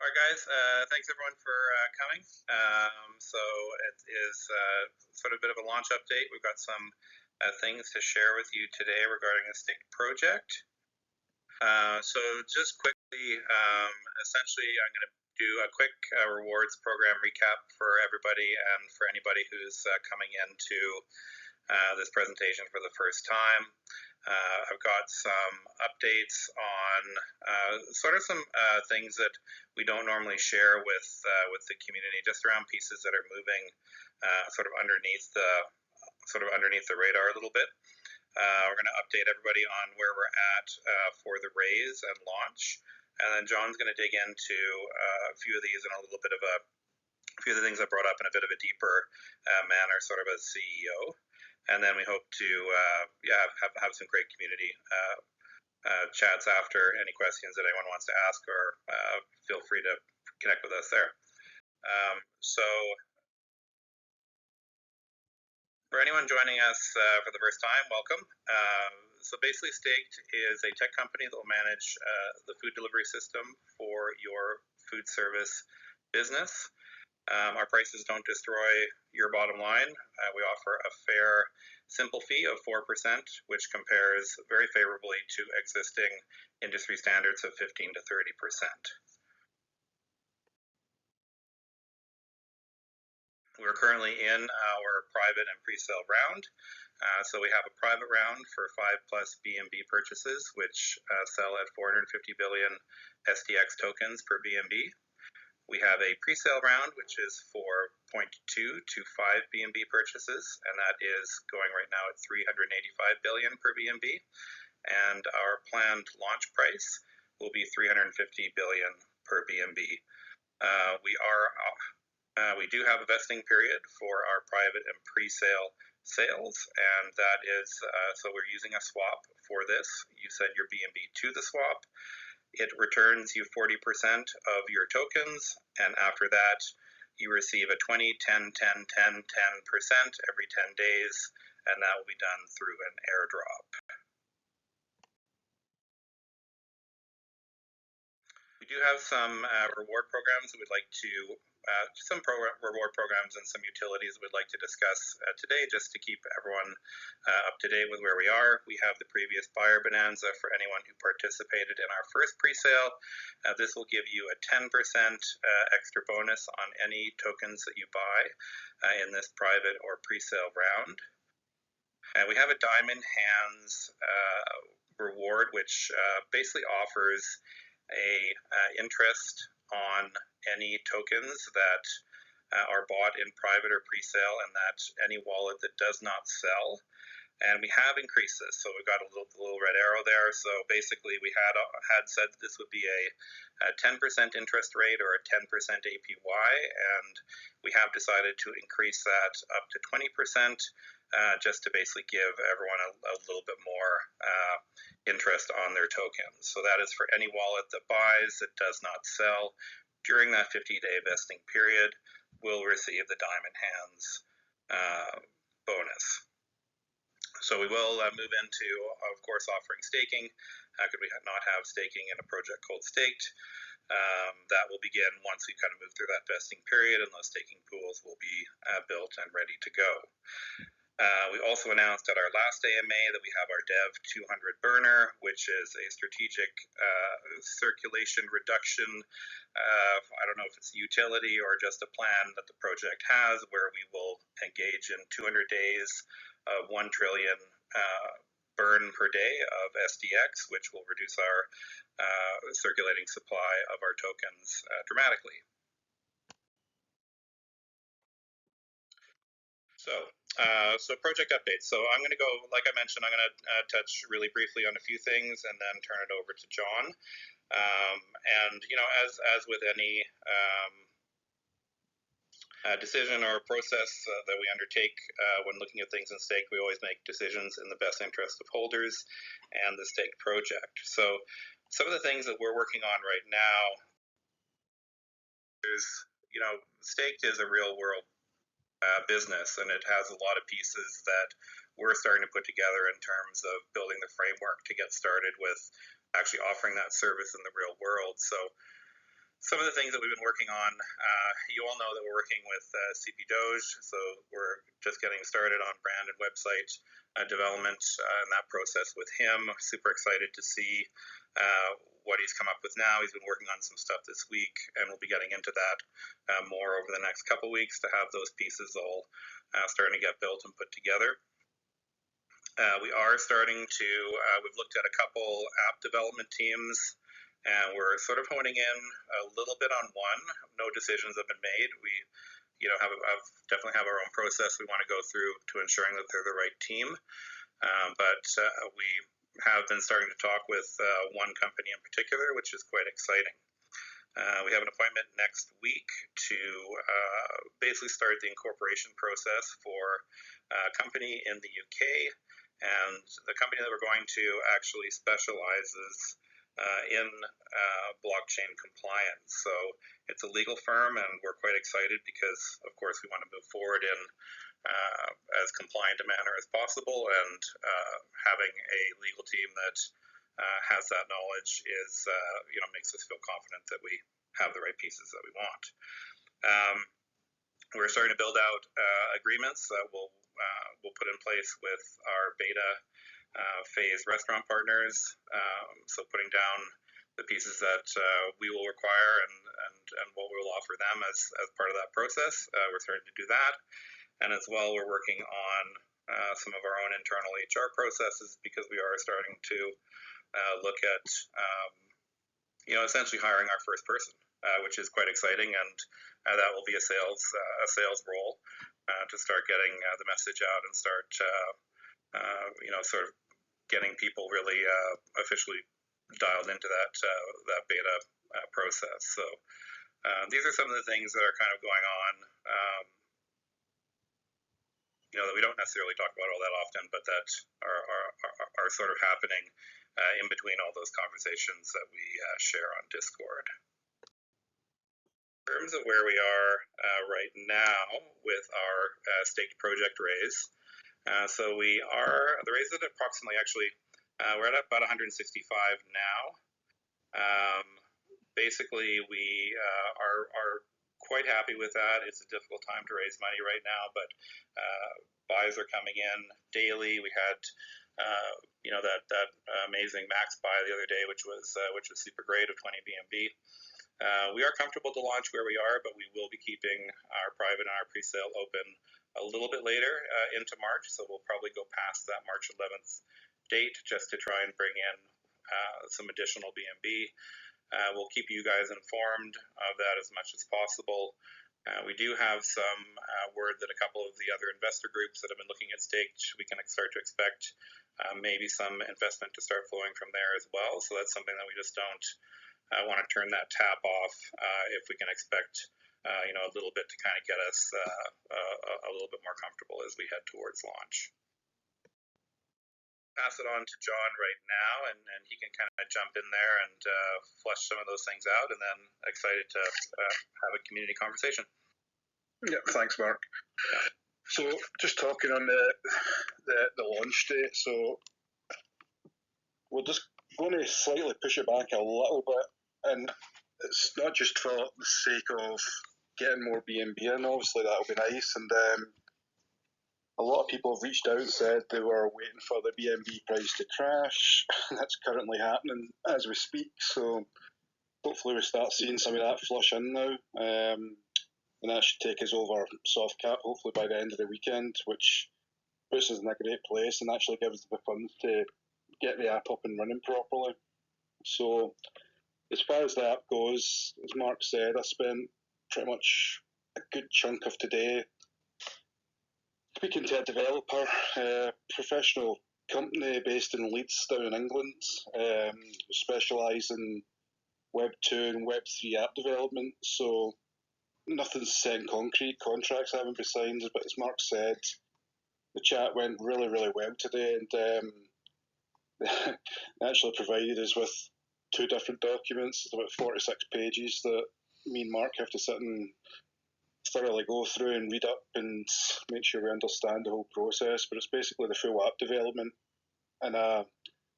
All right, guys. Thanks everyone for coming. So it is sort of a bit of a launch update. We've got some things to share with you today regarding the Staked project. So just quickly, essentially, I'm going to do a quick rewards program recap for everybody and for anybody who's coming into this presentation for the first time. I've got some updates on sort of some things that we don't normally share with the community, just around pieces that are moving sort of underneath the radar a little bit. We're going to update everybody on where we're at for the raise and launch, and then John's going to dig into a few of these and a little bit of a few of the things I brought up in a bit of a deeper manner, sort of as CEO. And then we hope to have some great community chats after. Any questions that anyone wants to ask, or feel free to connect with us there. So for anyone joining us for the first time, welcome. So basically, Staked is a tech company that will manage the food delivery system for your food service business. Our prices don't destroy your bottom line. We offer a fair, simple fee of 4%, which compares very favorably to existing industry standards of 15 to 30%. We're currently in our private and pre-sale round. So we have a private round for 5+ BNB purchases, which sell at 450 billion SDX tokens per BNB. We have a pre-sale round, which is for 0.2 to 5 BNB purchases, and that is going right now at 385 billion per BNB. And our planned launch price will be 350 billion per BNB. We do have a vesting period for our private and pre-sale sales, and that is so we're using a swap for this. You send your BNB to the swap. It returns you 40% of your tokens, and after that, you receive a 20, 10, 10, 10, 10% every 10 days, and that will be done through an airdrop. We do have some reward programs that we'd like to reward programs and some utilities we'd like to discuss today, just to keep everyone up to date with where we are. We have the previous buyer bonanza for anyone who participated in our first pre-sale. This will give you a 10% extra bonus on any tokens that you buy in this private or pre-sale round. We have a Diamond Hands reward, which basically offers a interest on any tokens that are bought in private or pre-sale, and that any wallet that does not sell. And we have increased this, so we've got a little red arrow there. So basically, we had said that this would be a 10% interest rate or a 10% APY, and we have decided to increase that up to 20%, just to basically give everyone a little bit more interest on their tokens. So that is for any wallet that buys that does not sell during that 50-day vesting period, will receive the Diamond Hands bonus. So we will move into, of course, offering staking. How could we not have staking in a project called Staked? That will begin once we kind of move through that vesting period, and those staking pools will be built and ready to go. We also announced at our last AMA that we have our Dev 200 burner, which is a strategic circulation reduction. I don't know if it's a utility or just a plan that the project has, where we will engage in 200 days of 1 trillion burn per day of SDX, which will reduce our circulating supply of our tokens dramatically. So project updates. So I'm going to go, like I mentioned, I'm going to touch really briefly on a few things and then turn it over to John. And as with any decision or process that we undertake when looking at things in Stake, we always make decisions in the best interest of holders and the Stake project. So some of the things that we're working on right now is, Staked is a real world business, and it has a lot of pieces that we're starting to put together in terms of building the framework to get started with actually offering that service in the real world. So some of the things that we've been working on, you all know that we're working with CP Doge, so we're just getting started on brand and website development and that process with him. Super excited to see what he's come up with now. He's been working on some stuff this week, and we'll be getting into that more over the next couple weeks to have those pieces all starting to get built and put together. We are starting to, we've looked at a couple app development teams, and we're sort of honing in a little bit on one. No decisions have been made. We, definitely have our own process we want to go through to ensuring that they're the right team. But we have been starting to talk with one company in particular, which is quite exciting. We have an appointment next week to basically start the incorporation process for a company in the UK. And the company that we're going to actually specializes in blockchain compliance. So it's a legal firm, and we're quite excited because, of course, we want to move forward in as compliant a manner as possible, and having a legal team that has that knowledge is, makes us feel confident that we have the right pieces that we want. We're starting to build out agreements that we'll put in place with our beta phase restaurant partners. So putting down the pieces that we will require and what we'll offer them as part of that process. We're starting to do that. And as well, we're working on some of our own internal HR processes, because we are starting to look at, essentially hiring our first person, which is quite exciting. And that will be a sales role to start getting the message out and start, sort of getting people really officially dialed into that beta process. So these are some of the things that are kind of going on, that we don't necessarily talk about all that often, but that are sort of happening in between all those conversations that we share on Discord. In terms of where we are right now with our staked project raise, so the raise is at approximately, we're at about 165 now. Basically, we are quite happy with that. It's a difficult time to raise money right now, but buys are coming in daily. We had, that amazing max buy the other day, which was super great, of 20 BNB. We are comfortable to launch where we are, but we will be keeping our private and our pre-sale open a little bit later into March, so we'll probably go past that March 11th date just to try and bring in some additional BNB. We'll keep you guys informed of that as much as possible. We do have some word that a couple of the other investor groups that have been looking at staked, we can start to expect maybe some investment to start flowing from there as well. So that's something that we just don't want to turn that tap off if we can expect a little bit to kind of get us a little bit more comfortable as we head towards launch. Pass it on to John right now, and he can kind of jump in there and flesh some of those things out, and then excited to have a community conversation. Yeah, thanks, Mark. Yeah. So just talking on the launch date, so we're just going to slightly push it back a little bit, and it's not just for the sake of getting more BNB in. Obviously that would be nice, and a lot of people have reached out and said they were waiting for the BNB price to crash. That's currently happening as we speak, so hopefully we start seeing some of that flush in now, and that should take us over soft cap hopefully by the end of the weekend, which puts us in a great place and actually gives us the funds to get the app up and running properly. So as far as the app goes, as Mark said, I spent pretty much a good chunk of today speaking to a developer, professional company based in Leeds down in England, who specialise in Web 2 and Web 3 app development. So nothing's set in concrete, contracts haven't been signed, but as Mark said, the chat went really, really well today, and they actually provided us with 2 different documents. It's about 46 pages that me and Mark have to sit and thoroughly go through and read up and make sure we understand the whole process. But it's basically the full app development and a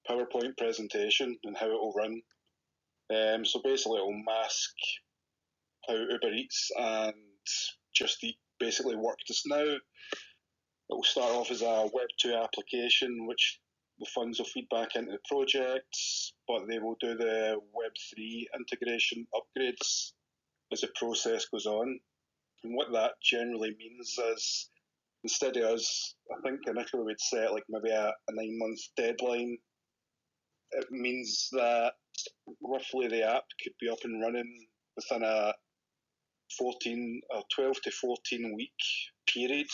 PowerPoint presentation and how it will run. So basically it will mask how Uber Eats and Just Eat basically work just now. It will start off as a Web2 application, which the funds will feed back into the projects, but they will do the Web3 integration upgrades as the process goes on. And what that generally means is, instead of us, I think initially we'd set like maybe a 9-month deadline. It means that roughly the app could be up and running within a 12 to 14 week period,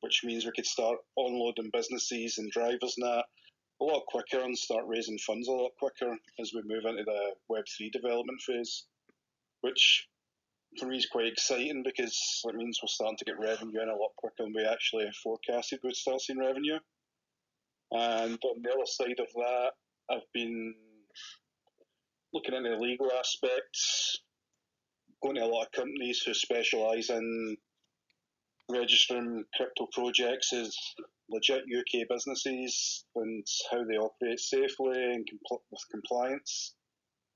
which means we could start onloading businesses and drivers and that a lot quicker and start raising funds a lot quicker as we move into the Web3 development phase, which for me is quite exciting because it means we're starting to get revenue in a lot quicker than we actually forecasted we'd start seeing revenue. And on the other side of that, I've been looking into the legal aspects, going to a lot of companies who specialise in registering crypto projects as legit UK businesses and how they operate safely and with compliance,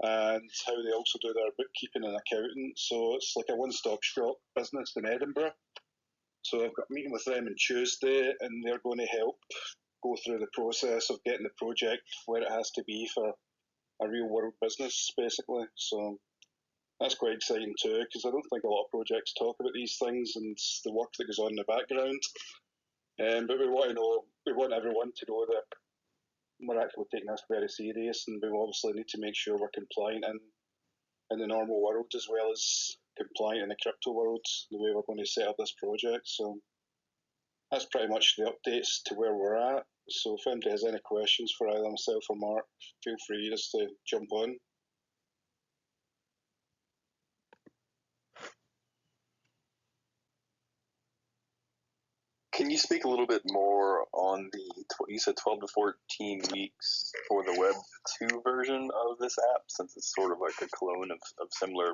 and how they also do their bookkeeping and accounting. So it's like a one-stop shop business in Edinburgh. So I've got a meeting with them on Tuesday, and they're going to help go through the process of getting the project where it has to be for a real world business, basically. So that's quite exciting too, because I don't think a lot of projects talk about these things and the work that goes on in the background. But we want everyone to know that we're actually taking this very serious, and we obviously need to make sure we're compliant in the normal world as well as compliant in the crypto world, the way we're going to set up this project. So that's pretty much the updates to where we're at. So if anybody has any questions for either myself or Mark, feel free just to jump on. Can you speak a little bit more on you said 12 to 14 weeks for the Web 2 version of this app, since it's sort of like a clone of similar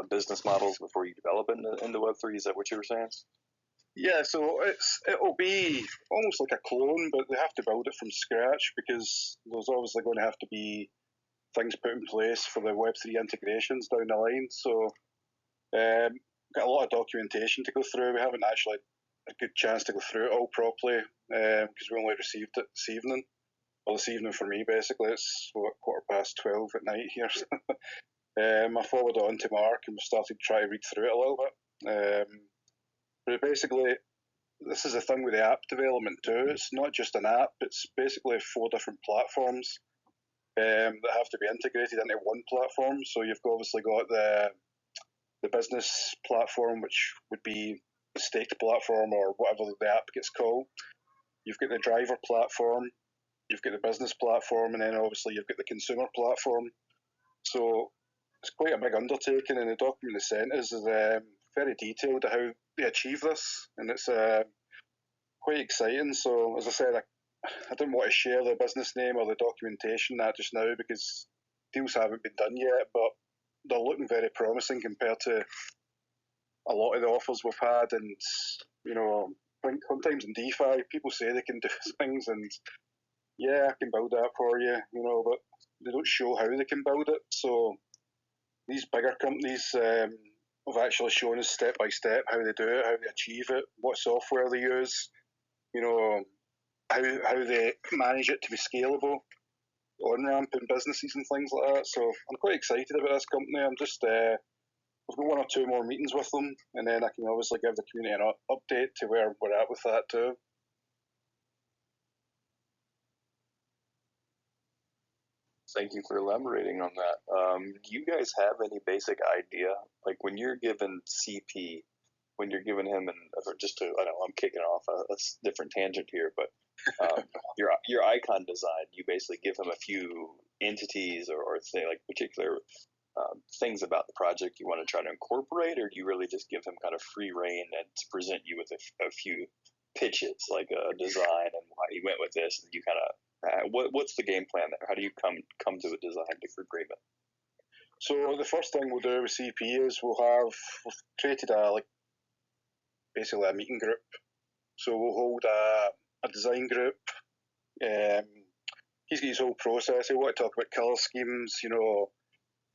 business models before you develop it into Web 3? Is that what you were saying? Yeah, so it'll be almost like a clone, but they have to build it from scratch because there's obviously going to have to be things put in place for the Web3 integrations down the line. So got a lot of documentation to go through. We haven't actually a good chance to go through it all properly because we only received it this evening. Well, this evening for me, basically, it's 12:15 at night here. I forwarded it on to Mark and we started to try to read through it a little bit. But basically, this is the thing with the app development too. It's not just an app, it's basically 4 different platforms that have to be integrated into one platform. So you've obviously got the business platform, which would be the staked platform or whatever the app gets called. You've got the driver platform, you've got the business platform, and then obviously you've got the consumer platform. So it's quite a big undertaking, and the document they sent us is very detailed to how they achieve this, and it's quite exciting. So as I said, I don't want to share the business name or the documentation that just now because deals haven't been done yet, but they're looking very promising compared to a lot of the offers we've had. And I think sometimes in DeFi people say they can do things, and yeah, I can build that for you, but they don't show how they can build it. So these bigger companies have actually shown us step by step how they do it, how they achieve it, what software they use, how they manage it to be scalable, on-ramp in businesses and things like that. So I'm quite excited about this company. I'm just I've got 1 or 2 more meetings with them, and then I can obviously give the community an update to where we're at with that too. Thank you for elaborating on that. Do you guys have any basic idea, like when you're given CP, when you're giving him I know I'm kicking off a different tangent here, but your icon design, you basically give him a few entities or say like particular things about the project you want to try to incorporate, or do you really just give him kind of free reign and to present you with a few pitches, like a design and why he went with this, and you kind of what's the game plan there? How do you come to a design agreement? So the first thing we'll do with CP is we've created basically a meeting group. So we'll hold a design group. He's got his whole process. He'll want to talk about colour schemes,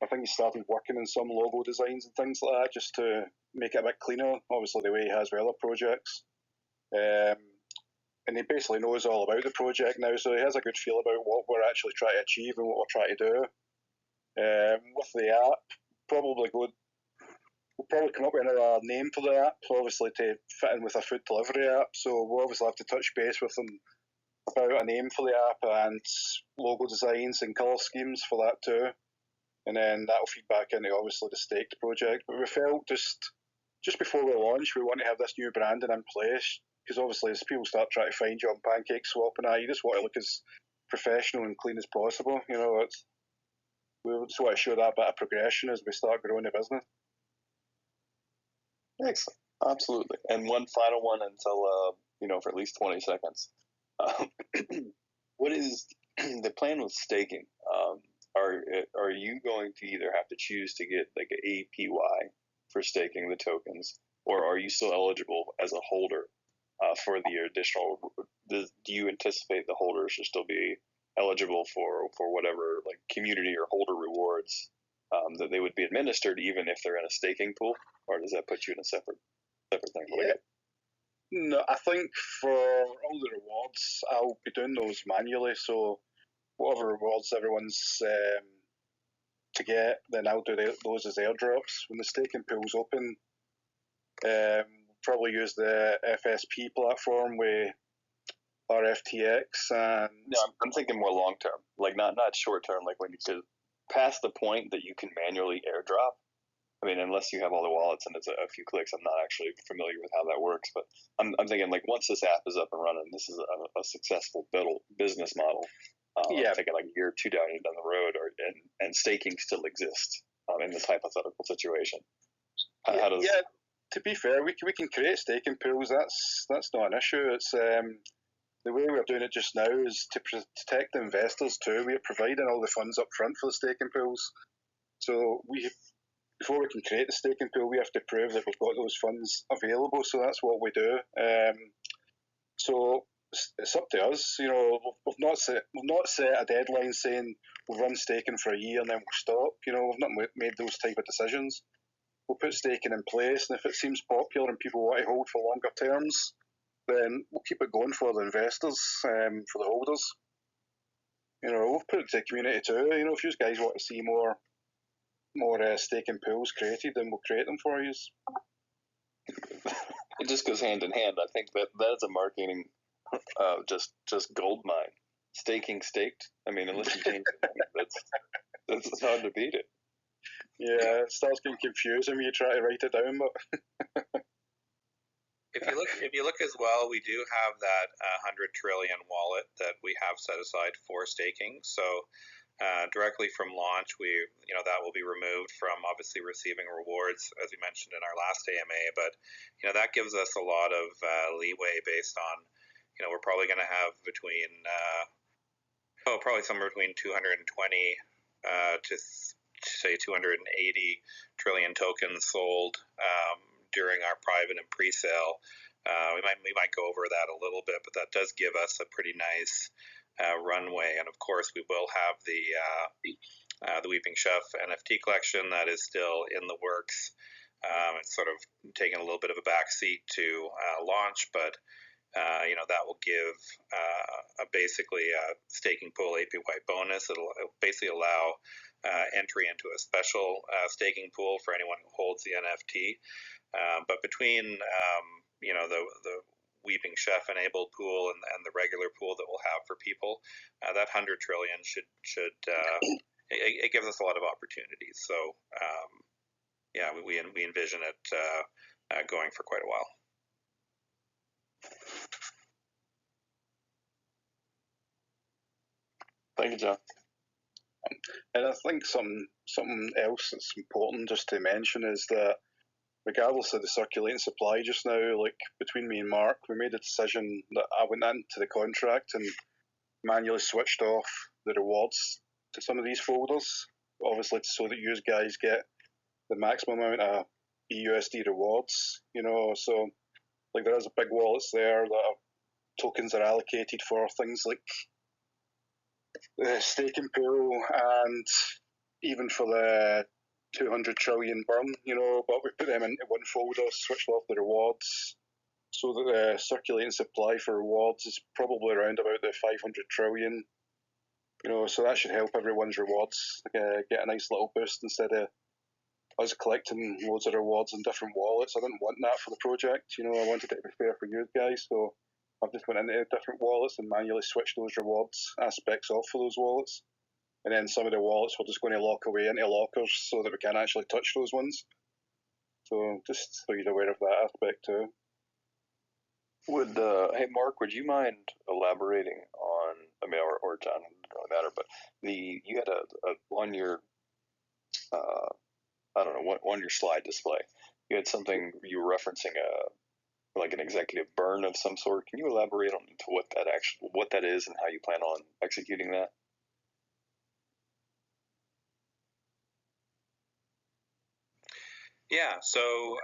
I think he started working on some logo designs and things like that just to make it a bit cleaner, obviously the way he has with other projects. And he basically knows all about the project now, so he has a good feel about what we're actually trying to achieve and what we're trying to do. With the app, we'll probably come up with another name for the app, obviously to fit in with a food delivery app, so we'll obviously have to touch base with them about a name for the app and logo designs and colour schemes for that too. And then that'll feed back into obviously the Staked project. But we felt just before we launch, we want to have this new branding in place, because obviously as people start trying to find you on Pancake Swap and you just want to look as professional and clean as possible. You know, we just want to show that bit of progression as we start growing the business. Excellent. Absolutely. And one final one until, for at least 20 seconds. What is the plan with staking? Are you going to either have to choose to get like an APY for staking the tokens, or are you still eligible as a holder for the additional? Do you anticipate the holders should still be eligible for whatever like community or holder rewards that they would be administered even if they're in a staking pool, or does that put you in a separate thing? Yeah. No, I think for all the rewards, I'll be doing those manually. So whatever rewards everyone's to get, then I'll do those as airdrops. When the staking pool's open, probably use the FSP platform with RFTX. And no, I'm thinking more long term, like not short term. Like when you get past the point that you can manually airdrop. I mean, unless you have all the wallets and it's a few clicks, I'm not actually familiar with how that works. But I'm thinking like once this app is up and running, this is a successful business model. I'm thinking like a year or two down the road, and staking still exists in this hypothetical situation. How does? Yeah, to be fair, we can create staking pools. That's not an issue. It's the way we're doing it just now is to protect the investors too. We're providing all the funds up front for the staking pools. So before we can create the staking pool, we have to prove that we've got those funds available. So that's what we do. So it's up to us. You know, we've not set a deadline saying we'll run staking for a year and then we'll stop. You know, we've not made those type of decisions. We'll put staking in place, and if it seems popular and people want to hold for longer terms, then we'll keep it going for the investors, for the holders. You know, we'll put it to the community too. You know, if you guys want to see more staking pools created, then we'll create them for you. It just goes hand in hand. I think that's a marketing just gold mine. Staking staked. I mean, unless you change it, that's hard to beat it. Yeah, it starts getting confusing when you try to write it down. But if you look as well, we do have that 100 trillion wallet that we have set aside for staking. So directly from launch, that will be removed from obviously receiving rewards, as we mentioned in our last AMA. But that gives us a lot of leeway based on we're probably going to have probably somewhere between 220 to say 280 trillion tokens sold during our private and pre-sale. We might go over that a little bit, but that does give us a pretty nice runway. And of course, we will have the Weeping Chef NFT collection that is still in the works. It's sort of taking a little bit of a backseat to launch, but that will give basically a staking pool APY bonus. It'll basically allow entry into a special staking pool for anyone who holds the NFT. But between the Weeping Chef enabled pool and the regular pool that we'll have for people, that 100 trillion should it gives us a lot of opportunities. So we envision it going for quite a while. Thank you, John. And I think something else that's important just to mention is that regardless of the circulating supply just now, like between me and Mark, we made a decision that I went into the contract and manually switched off the rewards to some of these folders, obviously so that you guys get the maximum amount of EUSD rewards, so like there is a big wallets there that tokens are allocated for things like the staking pool and even for the 200 trillion burn, but we put them into one folder, switched off the rewards, so that the circulating supply for rewards is probably around about the 500 trillion. So that should help everyone's rewards get a nice little boost instead of us collecting loads of rewards in different wallets. I didn't want that for the project. I wanted it to be fair for you guys, so I've just went into different wallets and manually switched those rewards aspects off for those wallets. And then some of the wallets we're just going to lock away into lockers so that we can't actually touch those ones. So just so you're aware of that aspect too. Hey Mark, would you mind elaborating on? I mean, or John, it doesn't really matter. But you had a on your I don't know, on your slide display, you had something you were referencing like an executive burn of some sort. Can you elaborate on what that is and how you plan on executing that? Yeah, so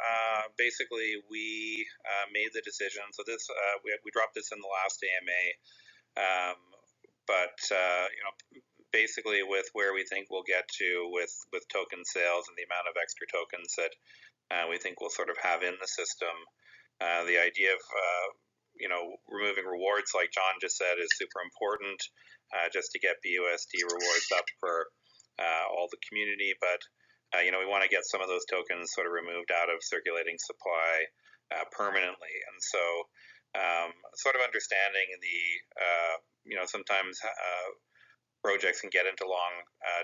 basically we made the decision. So this we dropped this in the last AMA, but basically with where we think we'll get to with token sales and the amount of extra tokens that we think we'll sort of have in the system, the idea of removing rewards, like John just said, is super important, just to get BUSD rewards up for all the community, but we want to get some of those tokens sort of removed out of circulating supply permanently. And so sort of understanding the, sometimes projects can get into long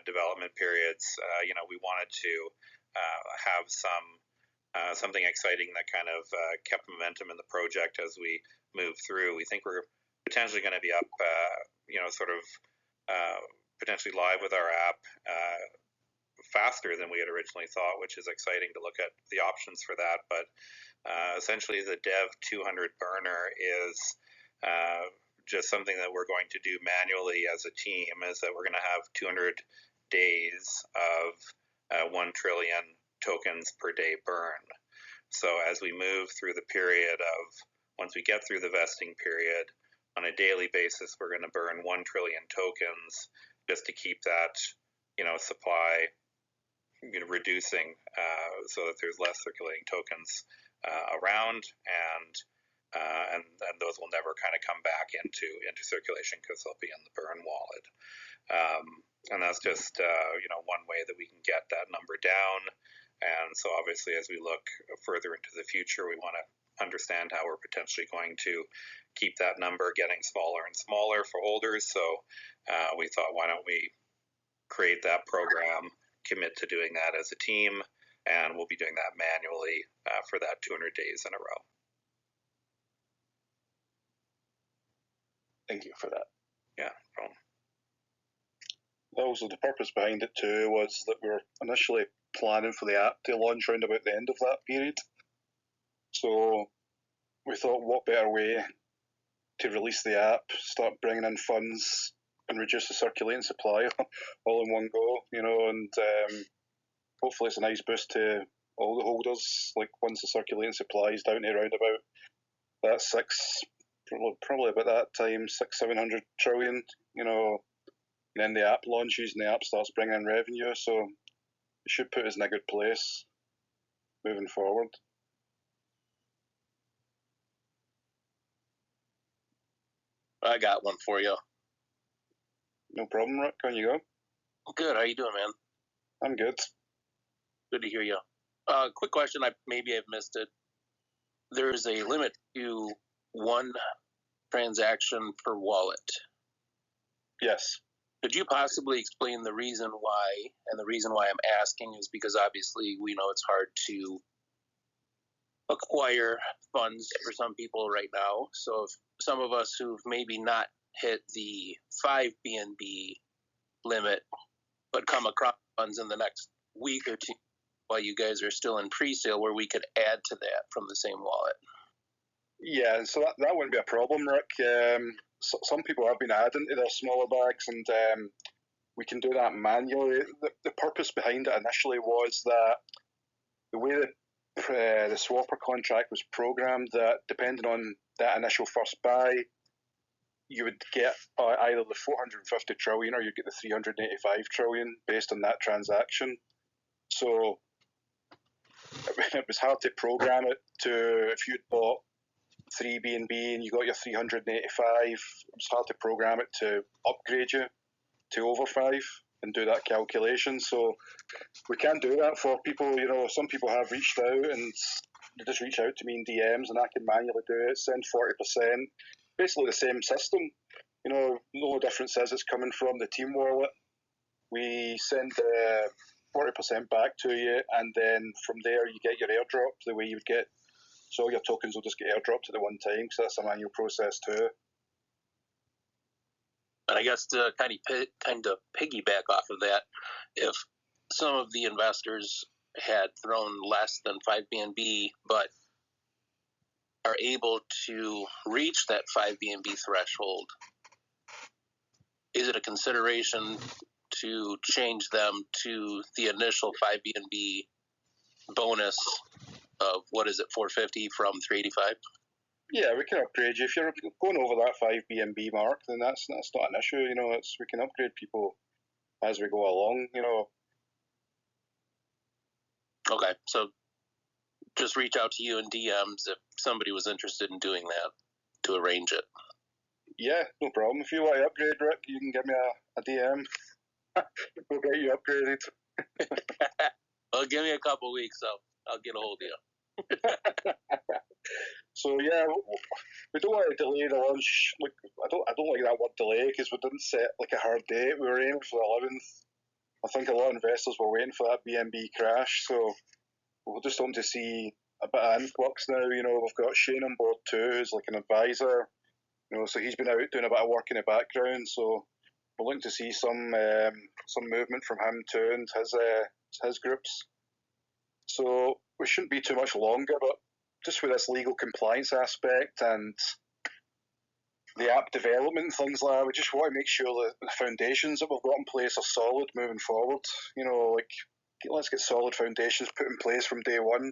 development periods. We wanted to have something exciting that kind of kept momentum in the project as we move through. We think we're potentially going to be up, potentially live with our app faster than we had originally thought, which is exciting to look at the options for that. But essentially the Dev 200 burner is just something that we're going to do manually as a team, is that we're going to have 200 days of 1 trillion tokens per day burn. So as we move through the period of, once we get through the vesting period, on a daily basis, we're going to burn 1 trillion tokens just to keep that, supply reducing, so that there's less circulating tokens around, and those will never kind of come back into circulation because they'll be in the burn wallet. And that's just one way that we can get that number down. And so obviously as we look further into the future, we want to understand how we're potentially going to keep that number getting smaller and smaller for holders. So we thought, why don't we create that program, commit to doing that as a team, and we'll be doing that manually for that 200 days in a row. Thank you for that. Yeah, no problem. Also, the purpose behind it too was that we were initially planning for the app to launch around about the end of that period. So we thought, what better way to release the app, start bringing in funds, and reduce the circulating supply all in one go, and hopefully it's a nice boost to all the holders. Like once the circulating supply is down to around about that probably about that time, 600-700 trillion, and then the app launches and the app starts bringing in revenue, so it should put us in a good place moving forward. I got one for you. No problem, Rick. Can you go? Good. How you doing, man? I'm good. Good to hear you. Quick question. Maybe I've missed it. There is a limit to one transaction per wallet. Yes. Could you possibly explain the reason why? And the reason why I'm asking is because obviously we know it's hard to acquire funds for some people right now. So if some of us who've maybe not hit the 5 BNB limit, but come across funds in the next week or two while you guys are still in pre-sale, where we could add to that from the same wallet. Yeah, so that wouldn't be a problem, Rick. Some people have been adding to their smaller bags, and we can do that manually. The purpose behind it initially was that the way that the swapper contract was programmed, that depending on that initial first buy, you would get either the 450 trillion or you get the 385 trillion based on that transaction. So it was hard to program it to, if you'd bought 3 BNB and you got your 385, it was hard to program it to upgrade you to over 5 and do that calculation. So we can't do that for people. Some people have reached out and they just reach out to me in DMs and I can manually do it, send 40%, basically the same system. The only difference is it's coming from the team wallet. We send 40% back to you, and then from there you get your airdrop the way you would get. So all your tokens will just get airdropped at the one time, because that's a manual process too. And I guess to kind of piggyback off of that, if some of the investors had thrown less than 5 BNB, but are able to reach that 5 BNB threshold, is it a consideration to change them to the initial 5 BNB bonus of, 450 from 385? Yeah, we can upgrade you. If you're going over that 5 BNB mark, then that's not an issue. We can upgrade people as we go along. Okay, so just reach out to you in DMs if somebody was interested in doing that to arrange it. Yeah, no problem. If you want to upgrade, Rick, you can give me a DM. We'll get you upgraded. Well, give me a couple weeks, so I'll get a hold of you. So yeah, we don't want to delay the launch. I don't like that word delay, because we didn't set a hard date. We were aiming for the 11th. I think a lot of investors were waiting for that BNB crash, so we're just hoping to see a bit of influx now. We've got Shane on board too, who's an advisor. So he's been out doing a bit of work in the background. So we're looking to see some movement from him too and his groups. So we shouldn't be too much longer, but just with this legal compliance aspect and the app development and things like that, we just want to make sure that the foundations that we've got in place are solid moving forward. Let's get solid foundations put in place from day one,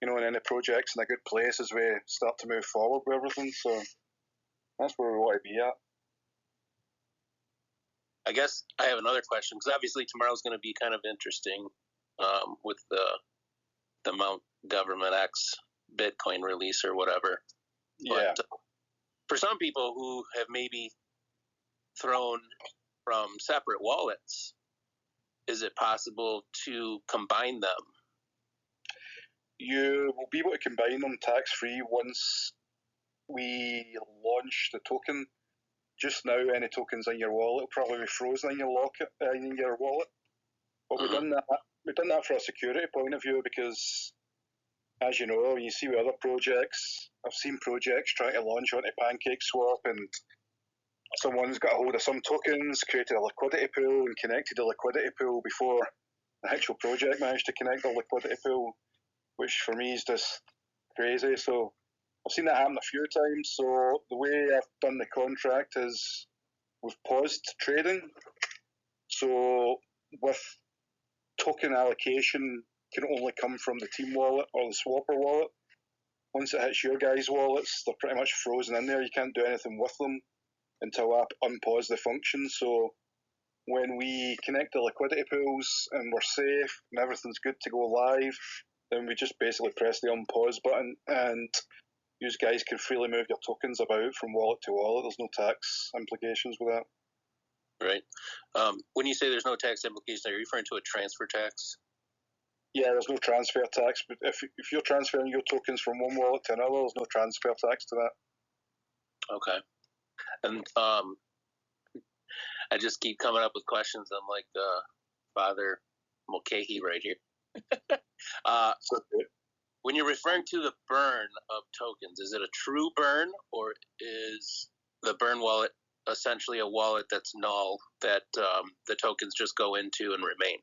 and then the project's in a good place as we start to move forward with everything. So that's where we want to be at. I guess I have another question, because obviously tomorrow's going to be kind of interesting with the Mount Government X Bitcoin release or whatever. Yeah. But for some people who have maybe thrown from separate wallets, is it possible to combine them? You will be able to combine them tax-free once we launch the token. Just now, any tokens in your wallet will probably be frozen in your wallet. But we've done that for a security point of view, because, as you know, when you see with other projects, I've seen projects trying to launch onto PancakeSwap, and someone's got a hold of some tokens, created a liquidity pool, and connected the liquidity pool before the actual project managed to connect the liquidity pool, which for me is just crazy. So I've seen that happen a few times. So the way I've done the contract is we've paused trading. So with token allocation can only come from the team wallet or the swapper wallet. Once it hits your guys' wallets, they're pretty much frozen in there. You can't do anything with them until I unpause the function. So when we connect the liquidity pools and we're safe and everything's good to go live, then we just basically press the unpause button, and you guys can freely move your tokens about from wallet to wallet. There's no tax implications with that. Right. When you say there's no tax implications, are you referring to a transfer tax? Yeah, there's no transfer tax. But if you're transferring your tokens from one wallet to another, there's no transfer tax to that. Okay. And I just keep coming up with questions. I'm like Father Mulcahy right here. When you're referring to the burn of tokens, is it a true burn, or is the burn wallet essentially a wallet that's null, that the tokens just go into and remain?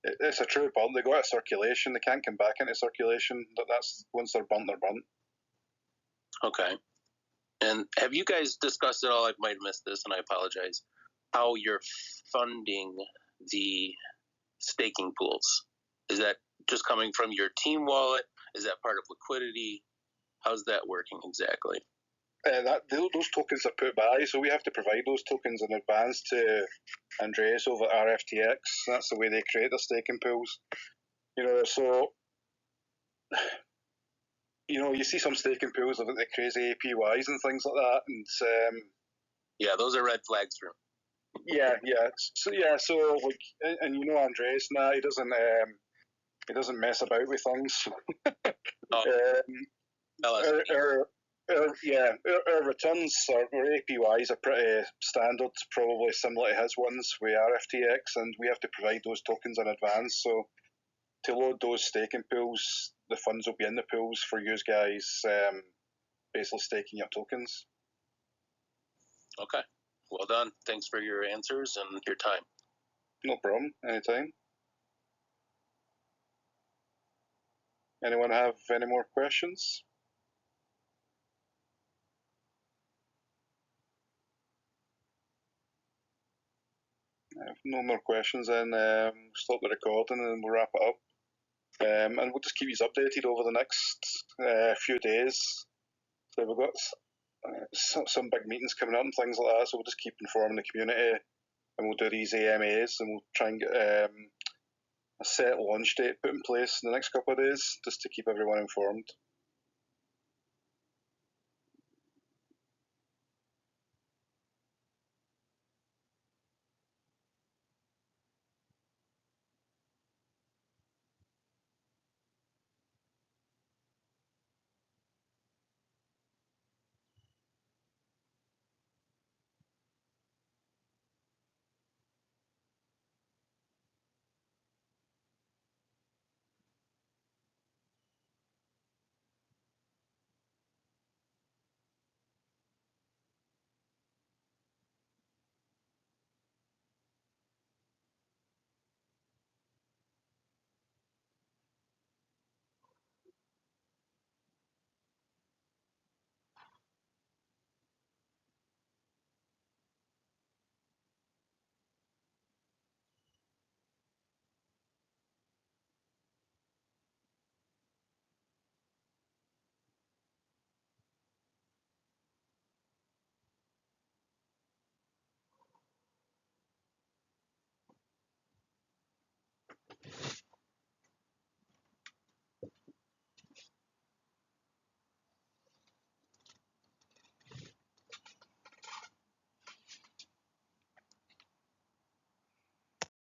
It's a true burn. They go out of circulation. They can't come back into circulation. That's once they're burnt, they're burnt. Okay. And have you guys discussed at all, I might have missed this and I apologize, how you're funding the staking pools? Is that just coming from your team wallet? Is that part of liquidity? How's that working exactly? those tokens are put by, so we have to provide those tokens in advance to Andreas over at RFTX. That's the way they create their staking pools. So you see some staking pools with the crazy APYs and things like that, and yeah, those are red flags for me. Yeah. So like, and Andreas, he doesn't mess about with things. Our returns, our APYs are pretty standard, probably similar to his ones with RFTX, and we have to provide those tokens in advance. So to load those staking pools, the funds will be in the pools for you guys, basically staking your tokens. Okay, well done. Thanks for your answers and your time. No problem, anytime. Anyone have any more questions? If no more questions, then stop the recording and we'll wrap it up. And we'll just keep you updated over the next few days. So we've got some big meetings coming up and things like that, so we'll just keep informing the community, and we'll do these AMAs, and we'll try and get a set launch date put in place in the next couple of days, just to keep everyone informed.